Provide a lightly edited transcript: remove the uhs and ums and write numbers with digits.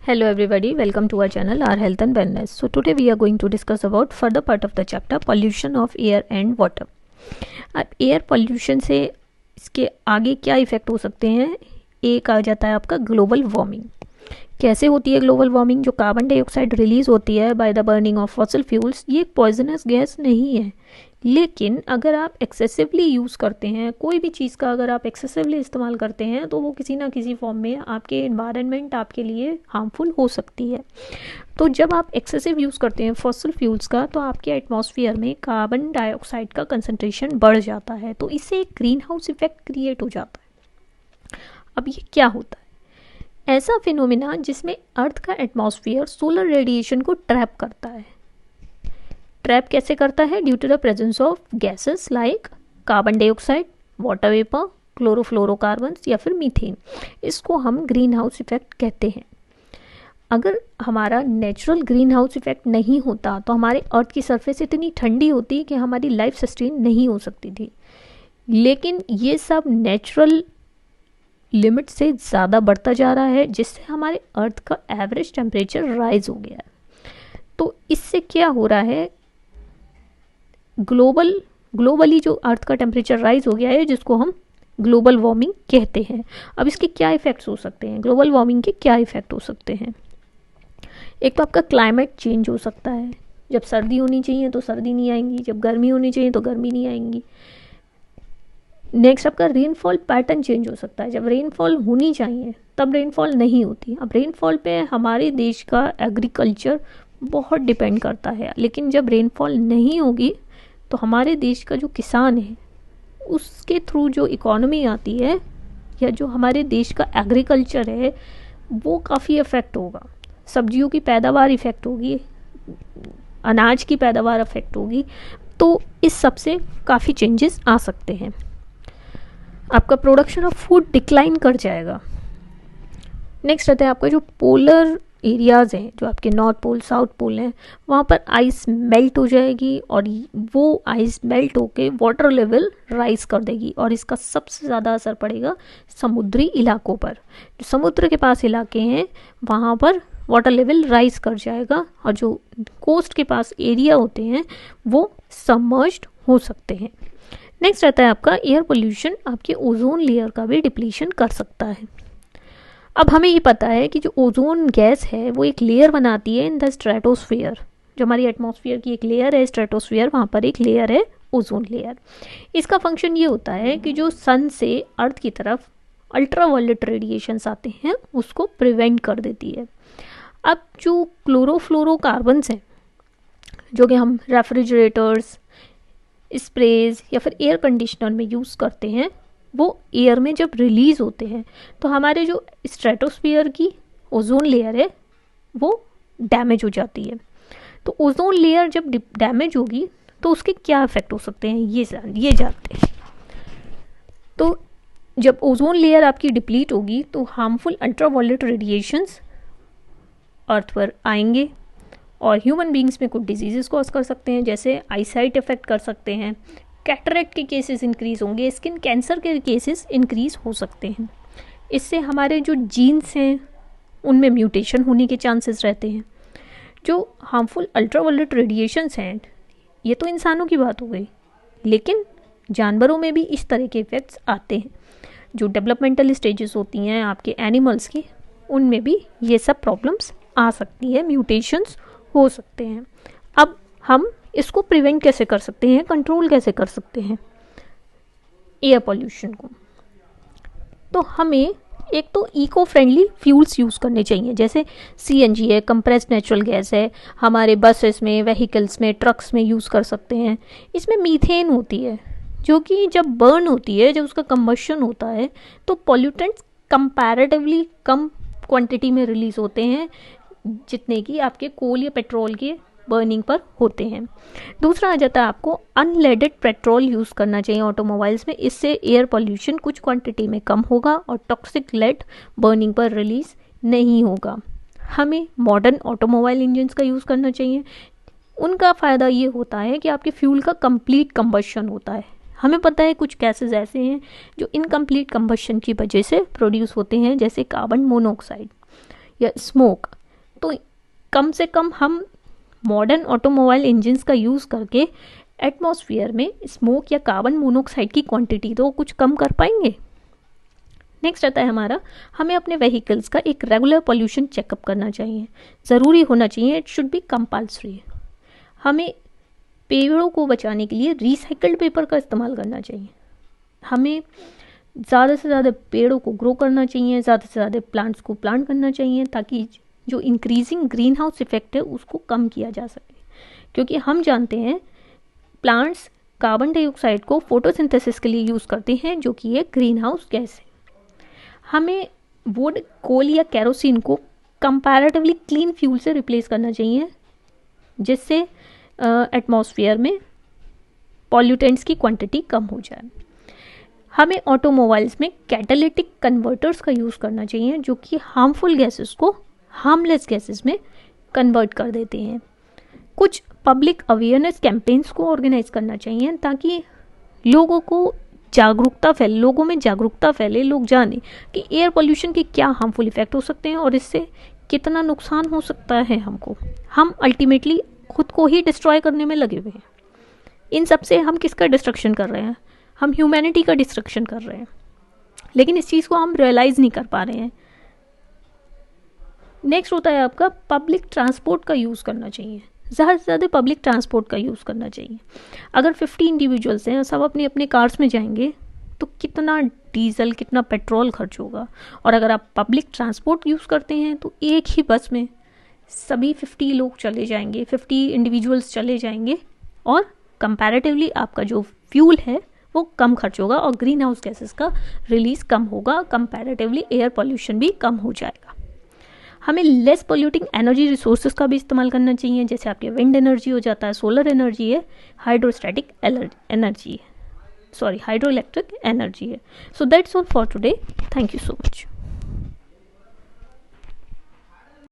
Hello everybody, welcome to our channel, our health and wellness. So today we are going to discuss about further part of the chapter pollution of air and water. अब air pollution से इसके आगे क्या effect हो सकते हैं, एक आ जाता है आपका ग्लोबल वार्मिंग। कैसे होती है ग्लोबल वार्मिंग? जो कार्बन डाइऑक्साइड रिलीज होती है by the burning of fossil fuels, ये एक पॉइजनस गैस नहीं है, लेकिन अगर आप एक्सेसिवली यूज़ करते हैं, कोई भी चीज़ का अगर आप एक्सेसिवली इस्तेमाल करते हैं तो वो किसी ना किसी फॉर्म में आपके एनवायरनमेंट आपके लिए हार्मफुल हो सकती है। तो जब आप एक्सेसिव यूज़ करते हैं फॉसिल फ्यूल्स का, तो आपके एटमॉस्फेयर में कार्बन डाइऑक्साइड का कंसनट्रेशन बढ़ जाता है, तो इससे एक ग्रीन हाउस इफेक्ट क्रिएट हो जाता है। अब ये क्या होता है? ऐसा फिनोमिना जिसमें अर्थ का एटमॉस्फेयर सोलर रेडिएशन को ट्रैप करता है। ट्रैप कैसे करता है? Due to the presence of gases like carbon dioxide, water vapour, chlorofluorocarbons या फिर मीथेन। इसको हम ग्रीन हाउस इफेक्ट कहते हैं। अगर हमारा नेचुरल ग्रीन हाउस इफेक्ट नहीं होता तो हमारे अर्थ की सरफेस इतनी ठंडी होती कि हमारी लाइफ सस्टेन नहीं हो सकती थी, लेकिन ये सब नेचुरल लिमिट से ज़्यादा बढ़ता जा रहा है, जिससे हमारे अर्थ का एवरेज टेम्परेचर राइज हो गया है। तो इससे क्या हो रहा है, ग्लोबली जो अर्थ का टेम्परेचर राइज हो गया है, जिसको हम ग्लोबल वार्मिंग कहते हैं। अब इसके क्या इफ़ेक्ट्स हो सकते हैं? ग्लोबल वार्मिंग के क्या इफ़ेक्ट हो सकते हैं? एक तो आपका क्लाइमेट चेंज हो सकता है। जब सर्दी होनी चाहिए तो सर्दी नहीं आएंगी, जब गर्मी होनी चाहिए तो गर्मी नहीं आएंगी। नेक्स्ट आपका रेनफॉल पैटर्न चेंज हो सकता है। जब रेनफॉल होनी चाहिए तब रेनफॉल नहीं होती। अब रेनफॉल पे हमारे देश का एग्रीकल्चर बहुत डिपेंड करता है, लेकिन जब रेनफॉल नहीं होगी तो हमारे देश का जो किसान है उसके थ्रू जो इकोनॉमी आती है या जो हमारे देश का एग्रीकल्चर है वो काफ़ी अफेक्ट होगा। सब्जियों की पैदावार इफ़ेक्ट होगी, अनाज की पैदावार अफेक्ट होगी। तो इस सब से काफ़ी चेंजेस आ सकते हैं। आपका प्रोडक्शन ऑफ फूड डिक्लाइन कर जाएगा। नेक्स्ट रहता है आपका जो पोलर एरियाज़ हैं, जो आपके नॉर्थ पोल साउथ पोल हैं, वहाँ पर आइस मेल्ट हो जाएगी और वो आइस मेल्ट होके वाटर लेवल राइज कर देगी, और इसका सबसे ज़्यादा असर पड़ेगा समुद्री इलाकों पर। जो समुद्र के पास इलाके हैं वहाँ पर वाटर लेवल राइज कर जाएगा, और जो कोस्ट के पास एरिया होते हैं वो सबमर्ज्ड हो सकते हैं। नेक्स्ट रहता है आपका एयर पोल्यूशन आपके ओजोन लेयर का भी डिप्लीशन कर सकता है। अब हमें ये पता है कि जो ओजोन गैस है वो एक लेयर बनाती है इन द स्ट्रेटोस्फीयर। जो हमारी एटमॉस्फेयर की एक लेयर है स्ट्रेटोस्फीयर, वहाँ पर एक लेयर है ओजोन लेयर। इसका फंक्शन ये होता है कि जो सन से अर्थ की तरफ अल्ट्रावायलेट रेडिएशंस आते हैं उसको प्रिवेंट कर देती है। अब जो क्लोरोफ्लोरोकार्बन्स हैं, जो कि हम रेफ्रिजरेटर्स, स्प्रेज या फिर एयर कंडीशनर में यूज़ करते हैं, वो एयर में जब रिलीज़ होते हैं तो हमारे जो स्ट्रेटोस्फीयर की ओजोन लेयर है वो डैमेज हो जाती है। तो ओजोन लेयर जब डैमेज होगी तो उसके क्या इफ़ेक्ट हो सकते हैं ये जानते हैं। तो जब ओजोन लेयर आपकी डिप्लीट होगी तो हार्मफुल अल्ट्रावायलेट रेडिएशंस अर्थ पर आएंगे और ह्यूमन बींग्स में कुछ डिजीज़ कॉज कर सकते हैं, जैसे आईसाइट इफेक्ट कर सकते हैं, कैटरेक्ट के केसेस इंक्रीज़ होंगे, स्किन कैंसर के केसेस इंक्रीज़ हो सकते हैं। इससे हमारे जो जीन्स हैं उनमें म्यूटेशन होने के चांसेस रहते हैं। जो हार्मफुल अल्ट्रावायलेट रेडिएशंस हैं, ये तो इंसानों की बात हो गई, लेकिन जानवरों में भी इस तरह के इफ़ेक्ट्स आते हैं। जो डेवलपमेंटल स्टेजेस होती हैं आपके एनिमल्स की, उनमें भी ये सब प्रॉब्लम्स आ सकती है, म्यूटेशंस हो सकते हैं। अब हम इसको प्रिवेंट कैसे कर सकते हैं, कंट्रोल कैसे कर सकते हैं एयर पोल्यूशन को? तो हमें एक तो इको फ्रेंडली फ्यूल्स यूज़ करने चाहिए, जैसे सीएनजी है, कंप्रेस्ड नेचुरल गैस है, हमारे बसेस में, व्हीकल्स में, ट्रक्स में यूज़ कर सकते हैं। इसमें मीथेन होती है जो कि जब बर्न होती है, जब उसका कंबशन होता है तो पॉल्यूटेंट्स कंपैरेटिवली कम क्वांटिटी में रिलीज़ होते हैं जितने कि आपके कोल या पेट्रोल के बर्निंग पर होते हैं। दूसरा आ जाता है आपको अनलेडेड पेट्रोल यूज़ करना चाहिए ऑटोमोबाइल्स में। इससे एयर पोल्यूशन कुछ क्वांटिटी में कम होगा और टॉक्सिक लेड बर्निंग पर रिलीज़ नहीं होगा। हमें मॉडर्न ऑटोमोबाइल इंजन्स का यूज़ करना चाहिए। उनका फ़ायदा ये होता है कि आपके फ्यूल का कंप्लीट कंबशन होता है। हमें पता है कुछ गैसेस ऐसे हैं जो इनकम्प्लीट कंबशन की वजह से प्रोड्यूस होते हैं, जैसे कार्बन मोनोऑक्साइड या स्मोक। तो कम से कम हम मॉडर्न ऑटोमोबाइल इंजन्स का यूज़ करके एटमॉस्फेयर में स्मोक या कार्बन मोनोऑक्साइड की क्वांटिटी तो कुछ कम कर पाएंगे। नेक्स्ट आता है हमारा, हमें अपने व्हीकल्स का एक रेगुलर पोल्यूशन चेकअप करना चाहिए, ज़रूरी होना चाहिए, इट शुड बी कंपल्सरी। हमें पेड़ों को बचाने के लिए रिसाइकल्ड पेपर का इस्तेमाल करना चाहिए। हमें ज़्यादा से ज़्यादा पेड़ों को ग्रो करना चाहिए, ज़्यादा से ज़्यादा प्लांट्स को प्लांट करना चाहिए, ताकि जो इंक्रीजिंग ग्रीन हाउस इफेक्ट है उसको कम किया जा सके। क्योंकि हम जानते हैं प्लांट्स कार्बन डाइऑक्साइड को फोटोसिंथेसिस के लिए यूज़ करते हैं, जो कि एक ग्रीन हाउस गैस है। हमें वुड, कोल या केरोसिन को कंपैरेटिवली क्लीन फ्यूल से रिप्लेस करना चाहिए, जिससे एटमॉस्फेयर में पॉल्यूटेंट्स की क्वांटिटी कम हो जाए। हमें ऑटोमोबाइल्स में कैटालिटिक कन्वर्टर्स का यूज़ करना चाहिए, जो कि हार्मफुल गैसेस को हार्मलेस गैसेस में कन्वर्ट कर देते हैं। कुछ पब्लिक अवेयरनेस कैंपेन्स को ऑर्गेनाइज करना चाहिए, ताकि लोगों को जागरूकता फैले, लोगों में जागरूकता फैले, लोग जाने कि एयर पोल्यूशन के क्या हार्मफुल इफेक्ट हो सकते हैं और इससे कितना नुकसान हो सकता है हमको। हम अल्टीमेटली खुद को ही डिस्ट्रॉय करने में लगे हुए हैं। इन सब से हम किसका डिस्ट्रक्शन कर रहे हैं? हम ह्यूमैनिटी का डिस्ट्रक्शन कर रहे हैं, लेकिन इस चीज़ को हम रियलाइज़ नहीं कर पा रहे हैं। नेक्स्ट होता है आपका, पब्लिक ट्रांसपोर्ट का यूज़ करना चाहिए, ज़्यादा से ज़्यादा पब्लिक ट्रांसपोर्ट का यूज़ करना चाहिए। अगर 50 इंडिविजुअल्स हैं, सब अपने अपने कार्स में जाएंगे तो कितना डीजल, कितना पेट्रोल खर्च होगा। और अगर आप पब्लिक ट्रांसपोर्ट यूज़ करते हैं तो एक ही बस में सभी 50 लोग चले जाएंगे, 50 इंडिविजुअल्स चले जाएंगे, और कंपैरेटिवली आपका जो फ्यूल है वो कम खर्च होगा और ग्रीन हाउस गैसेस का रिलीज कम होगा, कंपैरेटिवली एयर पोल्यूशन भी कम हो जाएगा। हमें लेस पोल्यूटिंग एनर्जी रिसोर्सेज का भी इस्तेमाल करना चाहिए, जैसे आपके विंड एनर्जी हो जाता है, सोलर एनर्जी है, हाइड्रोस्टैटिक एनर्जी है, हाइड्रो इलेक्ट्रिक एनर्जी है। So that's all for today, thank you so much.